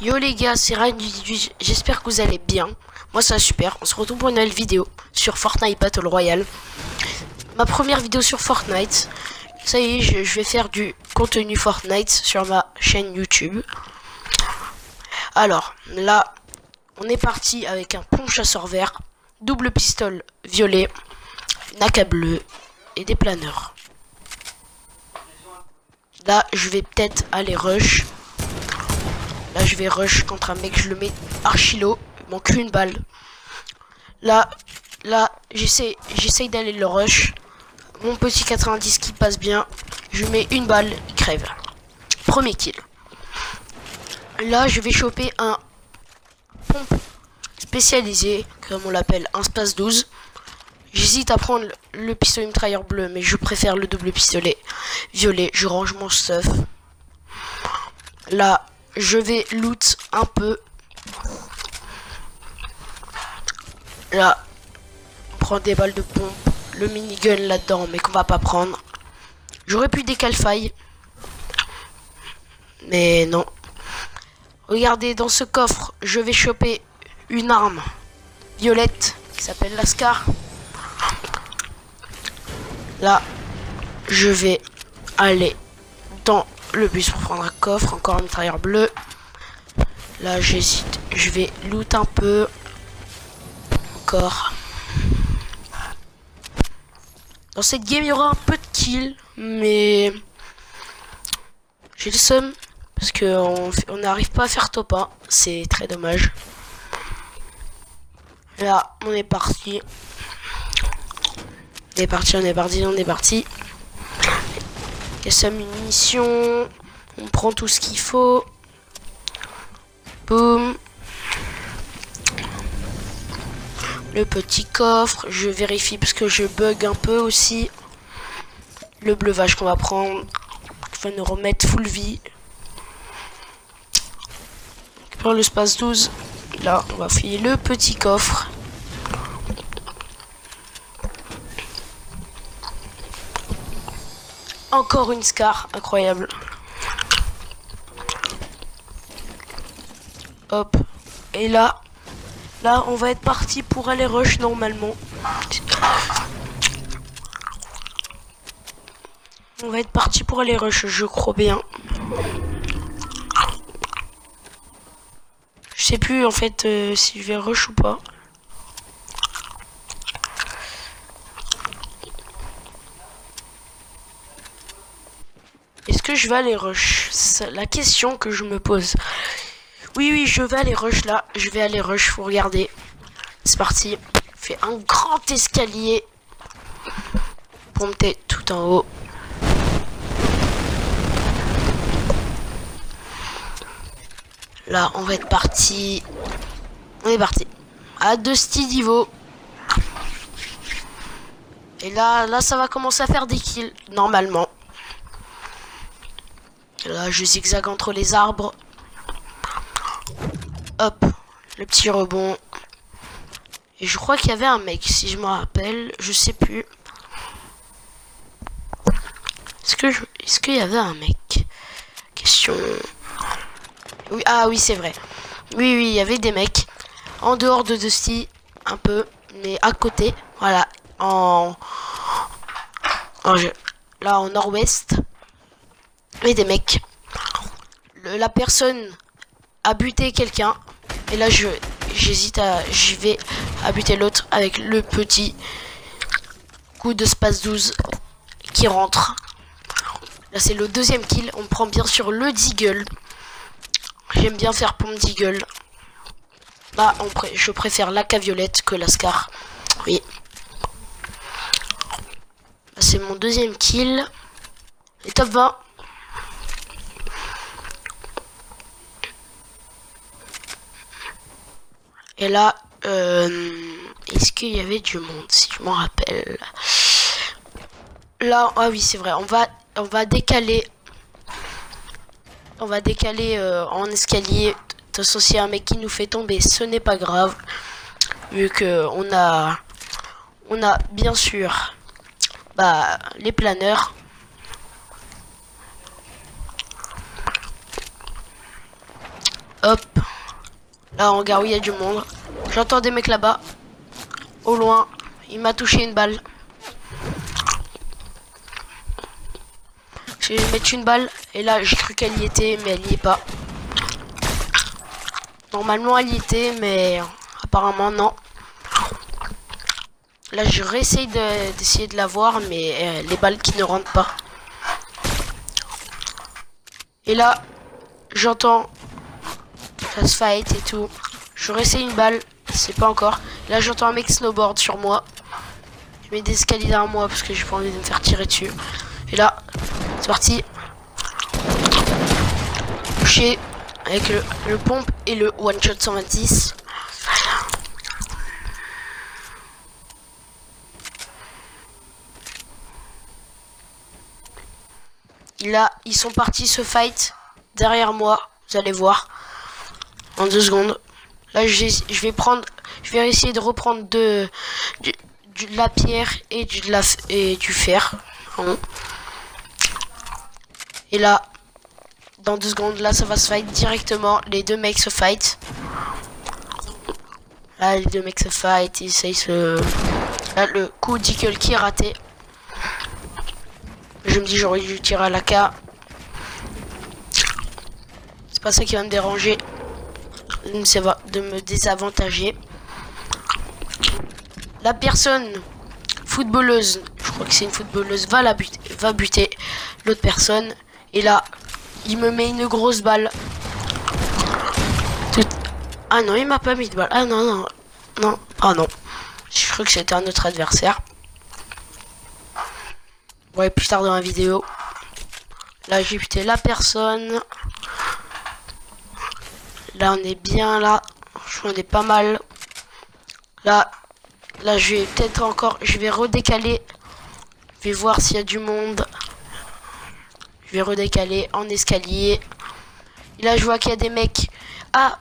Yo les gars, c'est Ryan du Didu, j'espère que vous allez bien. Moi ça va super, on se retrouve pour une nouvelle vidéo sur Fortnite Battle Royale. Ma première vidéo sur Fortnite. Ça y est, je vais faire du contenu Fortnite sur ma chaîne YouTube. Alors, là, on est parti avec un pont chasseur vert, double pistolet violet, une AK bleue et des planeurs. Là, je vais peut-être aller rush. Là, je vais rush contre un mec, je le mets archi low. Il manque une balle. Là, j'essaye d'aller le rush. Mon petit 90 qui passe bien. Je lui mets une balle, il crève. Premier kill. Là, je vais choper un pompe spécialisé, comme on l'appelle, un space 12. J'hésite à prendre le pistolet mitrailleur bleu, mais je préfère le double pistolet violet. Je range mon stuff. Là, je vais loot un peu. Là, on prend des balles de pompe, le minigun là-dedans, mais qu'on va pas prendre. J'aurais pu décaler faille, mais non. Regardez, dans ce coffre, je vais choper une arme violette qui s'appelle la Scar. Là, je vais aller dans le bus pour prendre un coffre, encore un mitrailleur bleu. Là, j'hésite, je vais loot un peu. Encore. Dans cette game, il y aura un peu de kills, mais j'ai le seum parce que on n'arrive pas à faire top 1. C'est très dommage. Là, on est parti. On est parti. Il y a sa munition. On prend tout ce qu'il faut. Boum. Le petit coffre, je vérifie parce que je bug un peu aussi. Le bleuvage qu'on va prendre. Il va nous remettre full vie. Pour le space 12. Là, on va fouiller le petit coffre. Encore une Scar, incroyable. Hop. Et là, on va être parti pour aller rush normalement. On va être parti pour aller rush, je crois bien. Je sais plus en fait si je vais rush ou pas. Est-ce que je vais aller rush? C'est la question que je me pose. Oui, je vais aller rush là. Je vais aller rush, faut regarder. C'est parti. Je fais un grand escalier pour monter tout en haut. Là, on va être parti. On est parti. À 2 niveau. Et là, ça va commencer à faire des kills, normalement. Là, je zigzague entre les arbres. Hop, le petit rebond. Et je crois qu'il y avait un mec, si je me rappelle. Je sais plus. Est-ce qu'il y avait un mec? Question. Oui, ah oui, c'est vrai. Oui, il y avait des mecs. En dehors de Dusty, un peu. Mais à côté. Voilà. Là, en nord-ouest. Et des mecs. La personne a buté quelqu'un. Et là, je vais à buter l'autre avec le petit coup de space 12 qui rentre. Là, c'est le deuxième kill. On prend bien sûr le deagle. J'aime bien faire pompe deagle. Là, je préfère l'AK violette que la Scar. Oui. Là, c'est mon deuxième kill. Et top 20. Et là, est-ce qu'il y avait du monde, si je m'en rappelle? Là, ah oui, c'est vrai, on va décaler. On va décaler en escalier. De toute façon, s'il y a un mec qui nous fait tomber, ce n'est pas grave. Vu que on a bien sûr les planeurs. Hop. Là, regarde où il y a du monde. J'entends des mecs là-bas. Au loin. Il m'a touché une balle. Je vais mettre une balle. Et là, j'ai cru qu'elle y était, mais elle n'y est pas. Normalement, elle y était, mais apparemment, non. Là, je réessaye d'essayer de la voir, mais les balles qui ne rentrent pas. Et là, j'entends ça se fight et tout. Je réessaye une balle, c'est pas encore. Là, j'entends un mec snowboard sur moi. Je mets des escaliers derrière moi parce que j'ai pas envie de me faire tirer dessus. Et là, c'est parti. Touché avec le pompe et le one shot 126. Là, ils sont partis se fight derrière moi. Vous allez voir en 2 secondes. Là, je vais essayer de reprendre de la pierre et du fer. Pardon. Et là, dans 2 secondes, là, ça va se fight directement. Les 2 mecs se fight. Là, les 2 mecs se fight. Ils essayent se... Là, le coup d'Eagle qui est raté. Je me dis, j'aurais dû tirer à la K. C'est pas ça qui va me déranger. Ça va de me désavantager. La personne footballeuse, je crois que c'est une footballeuse, va buter l'autre personne. Et là, il me met une grosse balle. Ah non, il m'a pas mis de balle. Ah non, non, non. Ah non. Je crois que c'était un autre adversaire. Ouais, plus tard dans la vidéo. Là, j'ai buté la personne. Là, on est bien là. Je crois qu'on est pas mal. Là, je vais peut-être encore... Je vais redécaler. Je vais voir s'il y a du monde. Je vais redécaler en escalier. Et là, je vois qu'il y a des mecs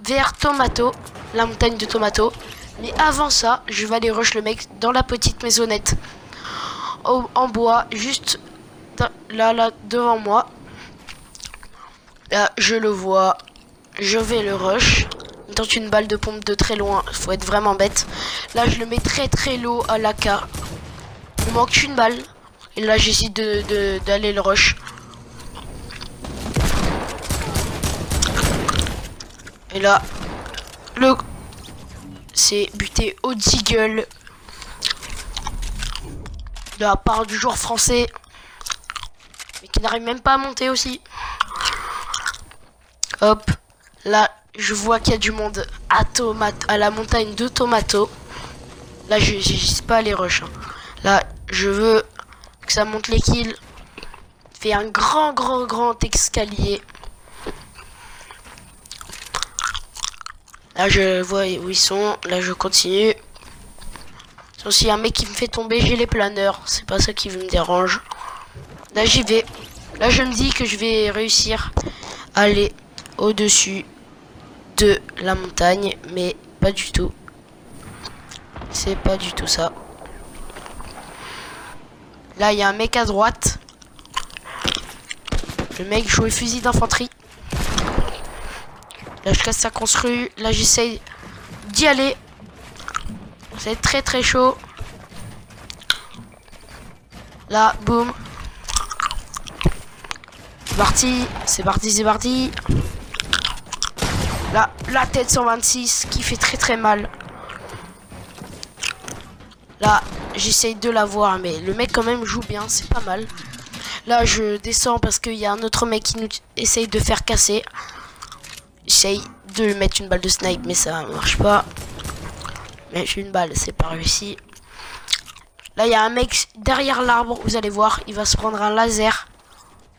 vers Tomato. La montagne de Tomato. Mais avant ça, je vais aller rush le mec dans la petite maisonnette. En bois, juste là, devant moi. Là, je le vois. Je vais le rush. Il tente une balle de pompe de très loin. Il faut être vraiment bête. Là, je le mets très low à l'AK. Il me manque une balle. Et là, j'hésite d'aller le rush. Et là, c'est buté au Deagle. De la part du joueur français. Mais qui n'arrive même pas à monter aussi. Hop. Là, je vois qu'il y a du monde à la montagne de Tomato. Là, je n'hésite pas à les rush. Hein. Là, je veux que ça monte les kills. Fait un grand escalier. Là, je vois où ils sont. Là, je continue. C'est aussi un mec qui me fait tomber. J'ai les planeurs. C'est pas ça qui me dérange. Là, j'y vais. Là, je me dis que je vais réussir à aller au-dessus de la montagne. Mais pas du tout. C'est pas du tout ça. Là, il y a un mec à droite. Le mec joue au fusil d'infanterie. Là, je casse sa construit. Là, j'essaye d'y aller. Ça va être très chaud. Là, boum. C'est parti. Là, la tête 126 qui fait très mal. Là, j'essaye de la voir, mais le mec quand même joue bien, c'est pas mal. Là, je descends parce qu'il y a un autre mec qui nous essaye de faire casser. J'essaye de lui mettre une balle de snipe, mais ça marche pas. Mais j'ai une balle, c'est pas réussi. Là, il y a un mec derrière l'arbre, vous allez voir, il va se prendre un laser.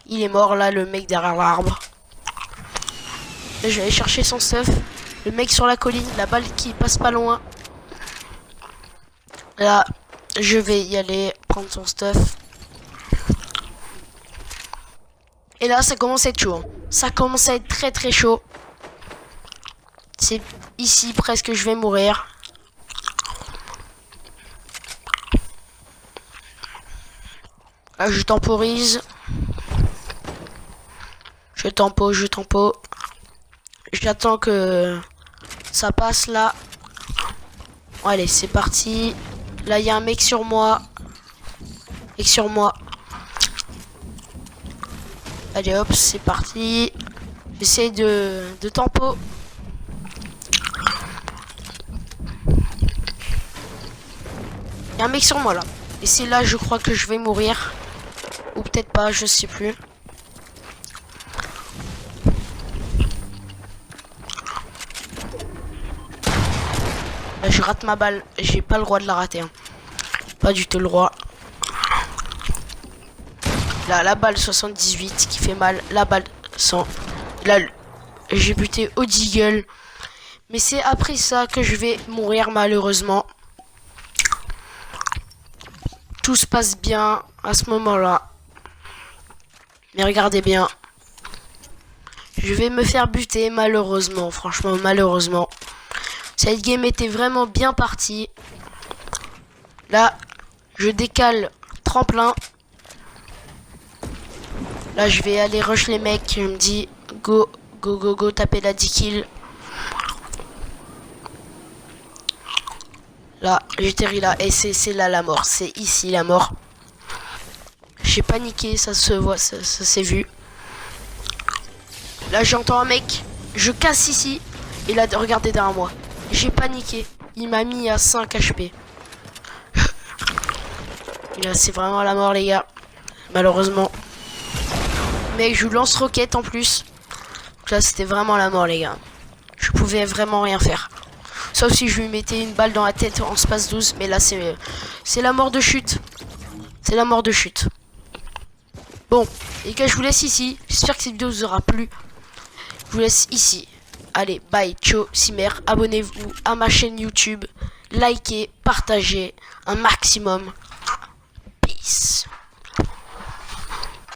Il est mort, là, le mec derrière l'arbre. Là, je vais aller chercher son stuff. Le mec sur la colline, la balle qui passe pas loin. Là, je vais y aller prendre son stuff. Et là, ça commence à être chaud. Hein. Ça commence à être très chaud. C'est ici, presque, je vais mourir. Là, je temporise. Je tempo. J'attends que ça passe là. Allez, c'est parti. Là, il y a un mec sur moi. Mec sur moi. Allez, hop, c'est parti. J'essaie de tempo. Il y a un mec sur moi là. Et c'est là, je crois que je vais mourir. Ou peut-être pas, je sais plus. Là, je rate ma balle. J'ai pas le droit de la rater. Hein. Pas du tout le droit. Là, la balle 78 qui fait mal. La balle 100. Là, j'ai buté au deagle. Mais c'est après ça que je vais mourir malheureusement. Tout se passe bien à ce moment-là. Mais regardez bien. Je vais me faire buter malheureusement. Franchement, malheureusement. Cette game était vraiment bien partie. Là, je décale tremplin. Là, je vais aller rush les mecs. Je me dis, go, go, go, go, taper la 10 kills. Là, j'atterris là. Et c'est là la mort. C'est ici la mort. J'ai paniqué, ça se voit, ça s'est vu. Là, j'entends un mec. Je casse ici. Et là, regardez derrière moi. J'ai paniqué. Il m'a mis à 5 HP. Et là, c'est vraiment la mort, les gars. Malheureusement. Mec, je lance roquette en plus. Donc là, c'était vraiment la mort, les gars. Je pouvais vraiment rien faire. Sauf si je lui mettais une balle dans la tête en space 12. Mais là, c'est la mort de chute. C'est la mort de chute. Bon, les gars, je vous laisse ici. J'espère que cette vidéo vous aura plu. Je vous laisse ici. Allez, bye, ciao, Simer. Abonnez-vous à ma chaîne YouTube. Likez, partagez un maximum.